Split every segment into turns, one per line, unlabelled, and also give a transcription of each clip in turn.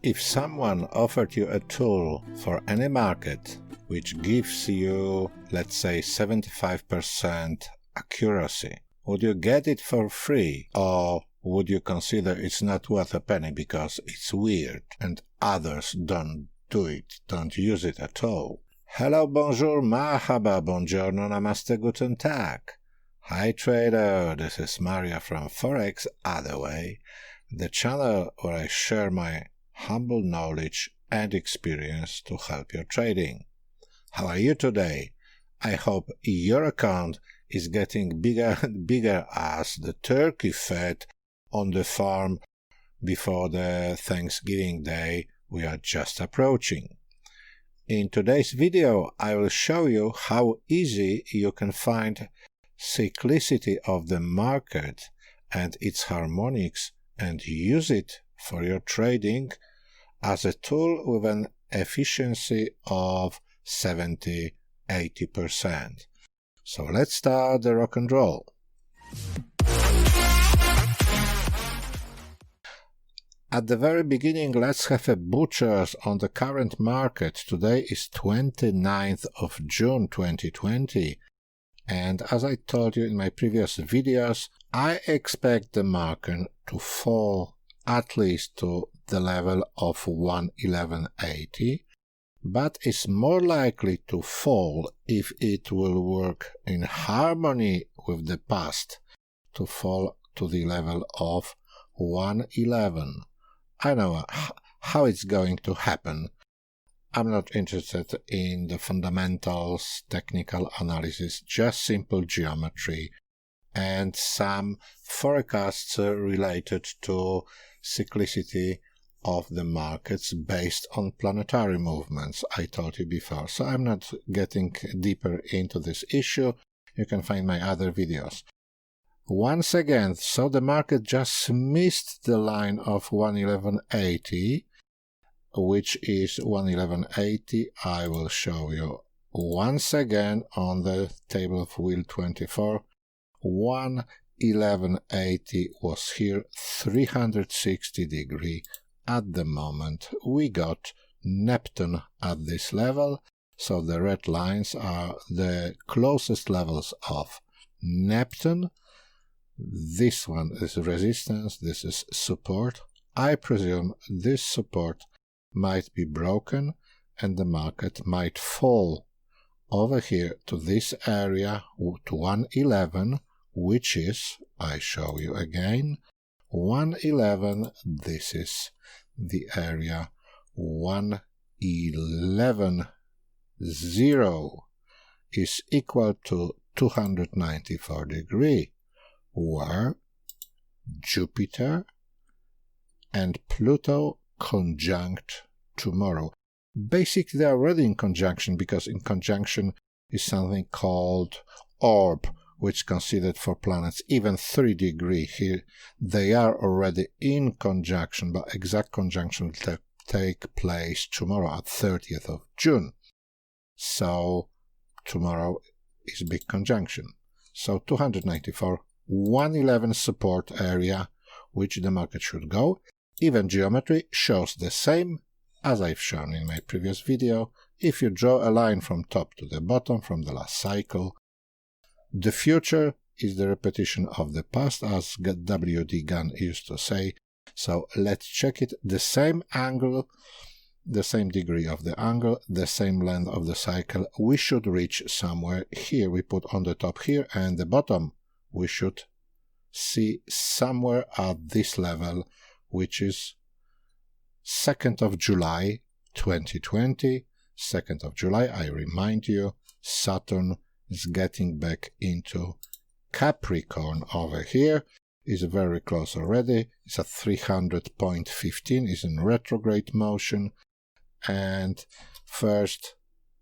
If someone offered you a tool for any market which gives you, let's say, 75% accuracy, would you get it for free, or would you consider it's not worth a penny because it's weird and others don't do it, don't use it at all? Hello, bonjour, mahaba, buongiorno, namaste, guten tag. Hi trader, this is Maria from Forex Other Way, the channel where I share my humble knowledge and experience to help your trading. How are you today? I hope your account is getting bigger and bigger as the turkey fed on the farm before the Thanksgiving Day we are just approaching. In today's video, I will show you how easy you can find cyclicity of the market and its harmonics and use it for your trading as a tool with an efficiency of 70–80%. So let's start the rock and roll. At the very beginning, let's have a butchers on the current market. Today is 29th of June 2020. And as I told you in my previous videos, I expect the market to fall at least to the level of 111.80, but it's more likely to fall if it will work in harmony with the past, to fall to the level of 111. I know how it's going to happen. I'm not interested in the fundamentals, technical analysis, just simple geometry and some forecasts related to cyclicity of the markets based on planetary movements, I told you before. So I'm not getting deeper into this issue. You can find my other videos. Once again, so the market just missed the line of 111.80, which is 111.80. I will show you once again on the table of wheel 24. 111.80 was here, 360 degree. At the moment we got Neptune at this level, so the red lines are the closest levels of Neptune. This one is resistance, this is support. I presume this support might be broken and the market might fall over here to this area, to 111, which is, I show you again, 111, this is the area 111.0 is equal to 294 degree, where Jupiter and Pluto conjunct tomorrow. Basically, they are already in conjunction, because in conjunction is something called orb, which is considered for planets even 3 degree. Here they are already in conjunction, but exact conjunction will take place tomorrow at 30th of June. So tomorrow is big conjunction. So 294, 111 support area, which the market should go. Even geometry shows the same as I've shown in my previous video. If you draw a line from top to the bottom from the last cycle, the future is the repetition of the past, as W.D. Gunn used to say. So let's check it. The same angle, the same degree of the angle, the same length of the cycle. We should reach somewhere here. We put on the top here, and the bottom we should see somewhere at this level, which is 2nd of July 2020. 2nd of July, I remind you, Saturn is getting back into Capricorn over here. Is very close already. It's at 300.15, is in retrograde motion, and first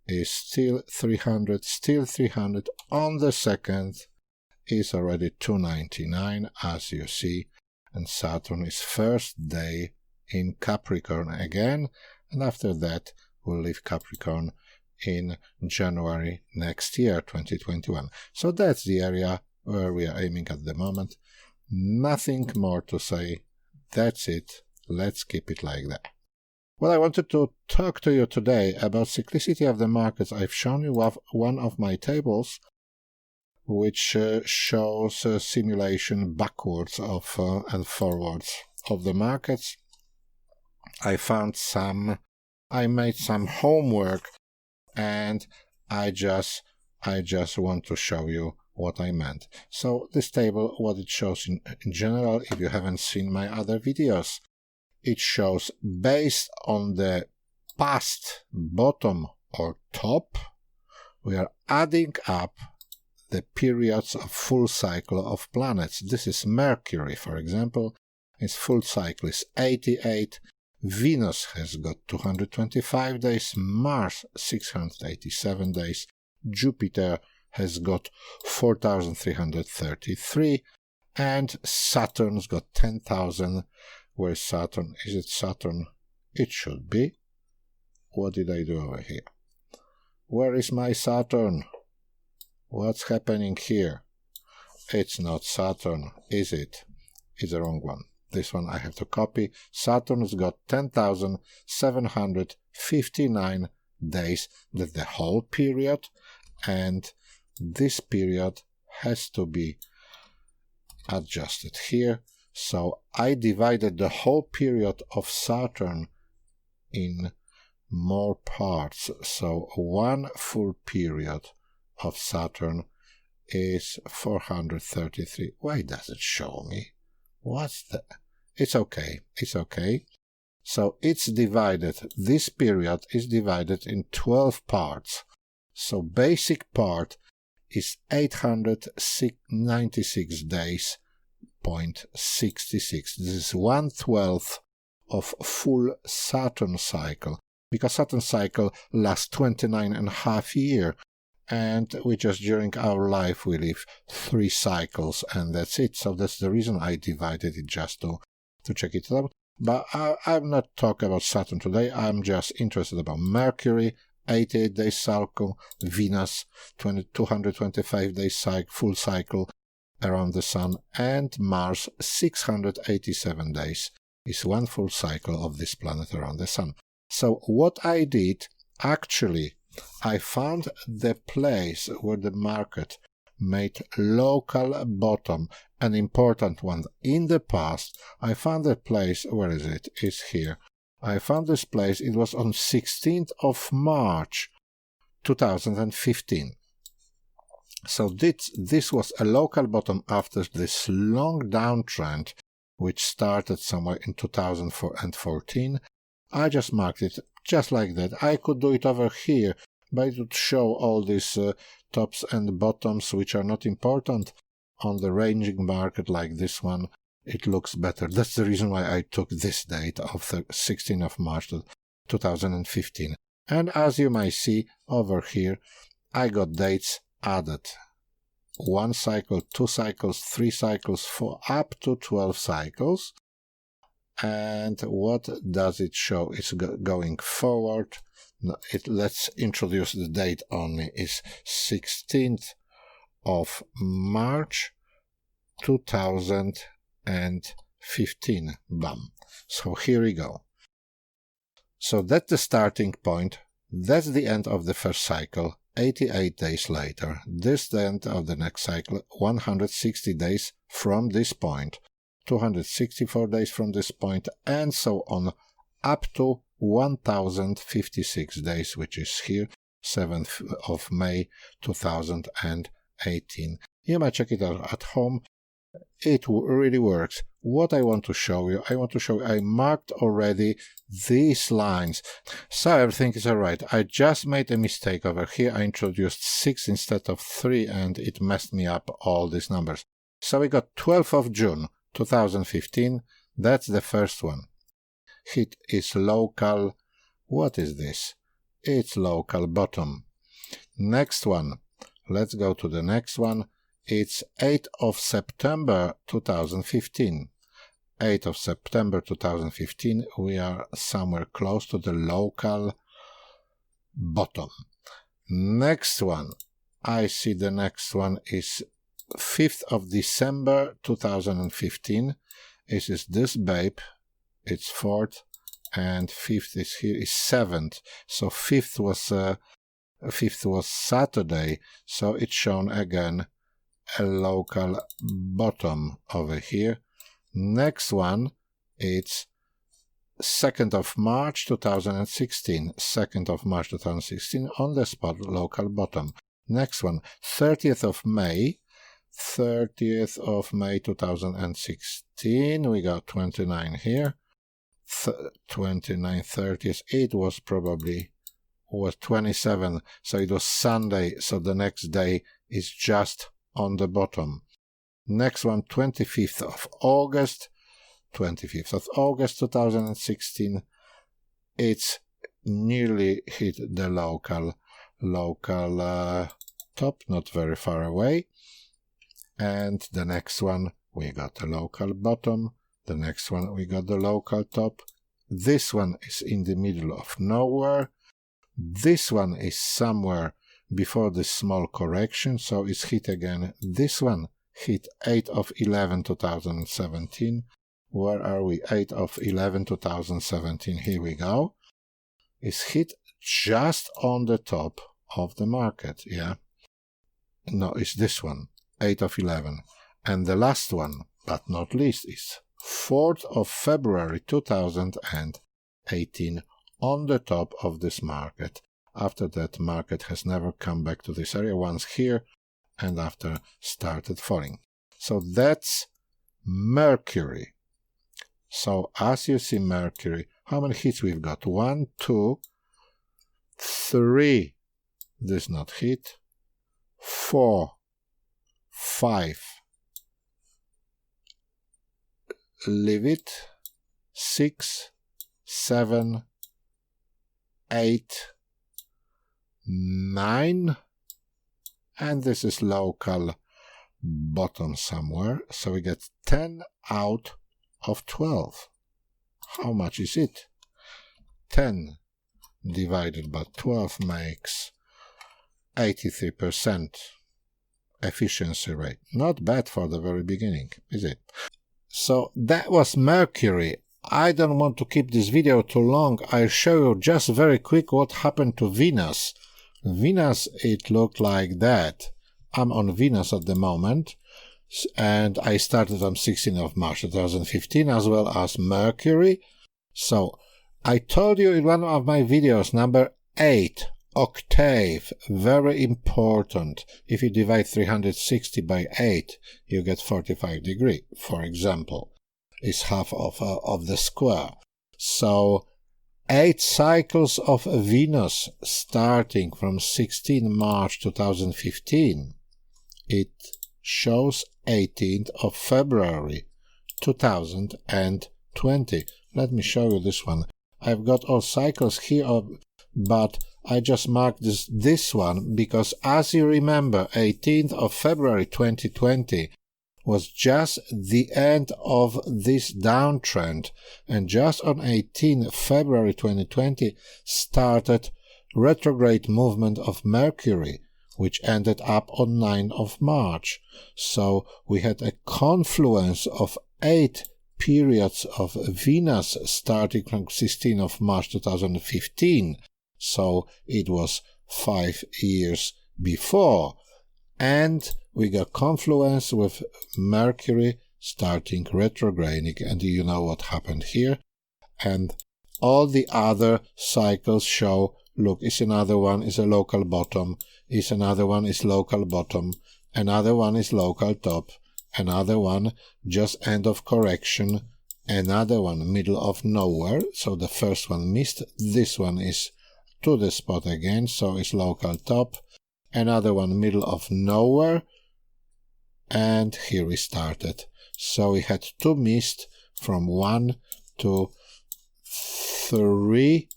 is still 300, on the second is already 299, as you see, and Saturn is first day in Capricorn again, and after that we'll leave Capricorn in January next year, 2021. So that's the area where we are aiming at the moment. Nothing more to say. That's it. Let's keep it like that. Well, I wanted to talk to you today about cyclicity of the markets. I've shown you one of my tables which shows a simulation backwards of and forwards of the markets. I made some homework, and I just want to show you what I meant. So this table, what it shows in general, if you haven't seen my other videos, it shows based on the past bottom or top, we are adding up the periods of full cycle of planets. This is Mercury, for example. Its full cycle is 88. Venus has got 225 days, Mars 687 days, Jupiter has got 4,333, and Saturn's got 10,000. Where's Saturn? Is it Saturn? It should be. What did I do over here? Where is my Saturn? What's happening here? It's not Saturn, is it? It's the wrong one. This one I have to copy. Saturn's got 10,759 days. That's the whole period, and this period has to be adjusted here. So I divided the whole period of Saturn in more parts. So one full period of Saturn is 433. Why does it show me? What's that? It's okay. It's okay. So it's divided. This period is divided in 12 parts. So basic part is 896 days. 0.66. This is 1/12 of full Saturn cycle, because Saturn cycle lasts 29.5 years, and we just during our life we live 3 cycles, and that's it. So that's the reason I divided it, just to check it out. But I'm not talking about Saturn today. I'm just interested about Mercury, 88 days cycle, Venus, 225 days cycle, full cycle around the Sun, and Mars, 687 days is one full cycle of this planet around the Sun. So what I did, actually, I found the place where the market made local bottom, an important one. In the past, I found the place, where is it? It's here. I found this place, it was on 16th of March 2015. So this was a local bottom after this long downtrend, which started somewhere in 2014. I just marked it just like that. I could do it over here, but it would show all these tops and bottoms, which are not important. On the ranging market like this one, it looks better. That's the reason why I took this date of the 16th of March 2015. And as you might see over here, I got dates added. 1 cycle, 2 cycles, 3 cycles, 4, up to 12 cycles. And what does it show? It's going forward. Let's introduce the date only. It's 16th of March 2015. Bam. So here we go. So that's the starting point. That's the end of the first cycle. 88 days later, this is the end of the next cycle, 160 days from this point, 264 days from this point, and so on, up to 1056 days, which is here, 7th of May 2018. You might check it out at home. It really works. What I want to show you, I marked already these lines. So everything is alright. I just made a mistake over here. I introduced 6 instead of 3, and it messed me up all these numbers. So we got 12th of June 2015. That's the first one. It is local. What is this? It's local bottom. Next one. Let's go to the next one. It's 8th of September 2015. 8th of September 2015, we are somewhere close to the local bottom. Next one, I see the next one is 5th of December 2015. This is this babe, it's 4th, and fifth is here, is 7th. So fifth was Saturday, so it's shown again a local bottom over here. Next one, it's 2nd of March 2016, 2nd of March 2016, on the spot local bottom. Next one, 30th of May 2016, we got 29 here, 29, 30th, it was 27, so it was Sunday, so the next day is just on the bottom. Next one, 25th of August 2016, it's nearly hit the local top, not very far away. And the next one, we got a local bottom. The next one, we got the local top. This one is in the middle of nowhere. This one is somewhere before this small correction, so it's hit again. This one hit 8th of 11, 2017. Where are we? 8th of 11, 2017. Here we go. It's hit just on the top of the market, yeah? No, it's this one, 8th of 11. And the last one, but not least, is 4th of February 2018 on the top of this market. After that, market has never come back to this area, once here, and after started falling. So that's Mercury. So as you see Mercury, how many hits we've got? 1, 2, 3. This not hit. 4, 5. Leave it. 6, 7, 8, 9. And this is local bottom somewhere. So we get 10 out of 12. How much is it? 10 divided by 12 makes 83% efficiency rate. Not bad for the very beginning, is it? So that was Mercury. I don't want to keep this video too long. I'll show you just very quick what happened to Venus. Venus, it looked like that. I'm on Venus at the moment, and I started on 16th of March 2015, as well as Mercury. So I told you in one of my videos, number 8, octave, very important. If you divide 360 by 8, you get 45 degrees, for example. Is half of the square. So 8 cycles of Venus starting from 16 March 2015. It shows 18th of February 2020. Let me show you this one. I've got all cycles here, but I just marked this one because, as you remember, 18th of February 2020 was just the end of this downtrend, and just on 18th February 2020 started retrograde movement of Mercury, which ended up on 9th of March. So we had a confluence of 8 periods of Venus starting from 16th of March 2015. So it was 5 years before. And we got confluence with Mercury starting retrograding, and you know what happened here. And all the other cycles show, look, is another one is a local bottom, is another one is local bottom, another one is local top, another one just end of correction, another one middle of nowhere, so the first one missed, this one is to the spot again, so it's local top, another one middle of nowhere, and here we started. So we had 2 missed from 1 to 3,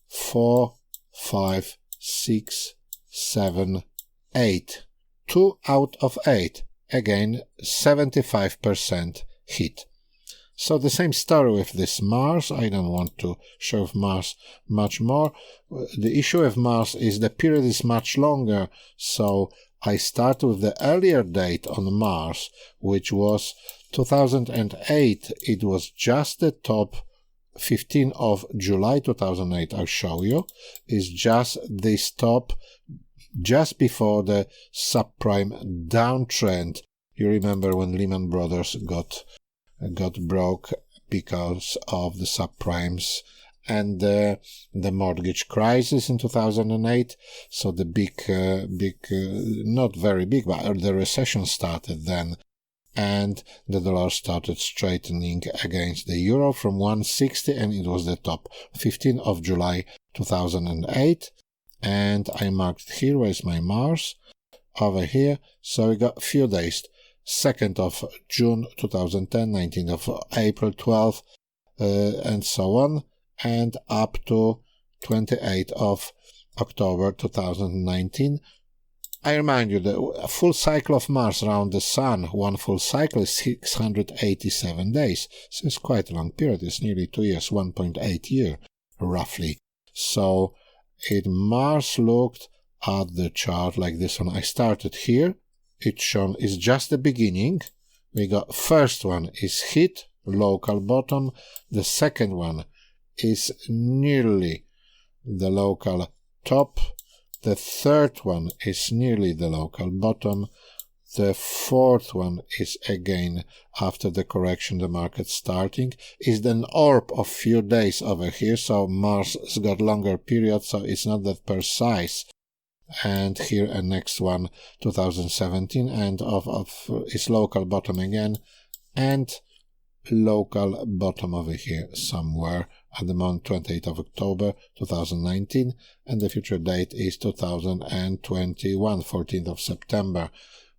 4, 5, 6, 7, 8. 2 out of 8. Again, 75% hit. So the same story with this Mars. I don't want to show Mars much more. The issue of Mars is the period is much longer, so I start with the earlier date on Mars, which was 2008. It was just the top 15th of July 2008, I'll show you, is just the stop just before the subprime downtrend. You remember when Lehman Brothers got broke because of the subprimes and the mortgage crisis in 2008. So the big, not very big, but the recession started then. And the dollar started straightening against the euro from 160, and it was the top 15th of July 2008. And I marked here, where's my Mars? Over here. So we got a few days. 2nd of June 2010, 19th of April 12, and so on, and up to 28th of October 2019. I remind you, the full cycle of Mars around the Sun, one full cycle is 687 days. So it's quite a long period. It's nearly 2 years, 1.8 year, roughly. So Mars looked at the chart like this one. I started here. It's shown is just the beginning. We got first one is hit, local bottom. The second one is nearly the local top. The third one is nearly the local bottom. The fourth one is again after the correction, the market starting, is an orb of few days over here. So Mars has got longer period, so it's not that precise. And here a next one, 2017, and of is local bottom again, and local bottom over here somewhere at the month 28th of October 2019, and the future date is 2021, 14th of September.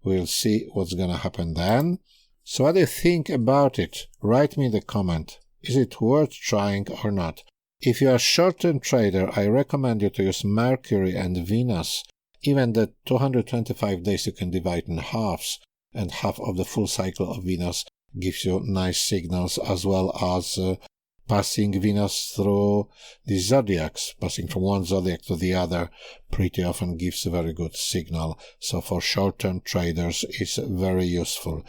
We'll see what's gonna happen then. So what do you think about it? Write me the comment. Is it worth trying or not? If you are a short-term trader, I recommend you to use Mercury and Venus. Even the 225 days you can divide in halves, and half of the full cycle of Venus gives you nice signals, as well as passing Venus through the zodiacs, passing from one zodiac to the other pretty often gives a very good signal. So for short-term traders it's very useful.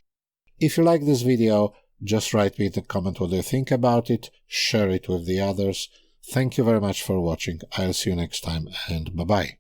If you like this video, just write me in the comment what you think about it, share it with the others. Thank you very much for watching. I'll see you next time, and bye-bye.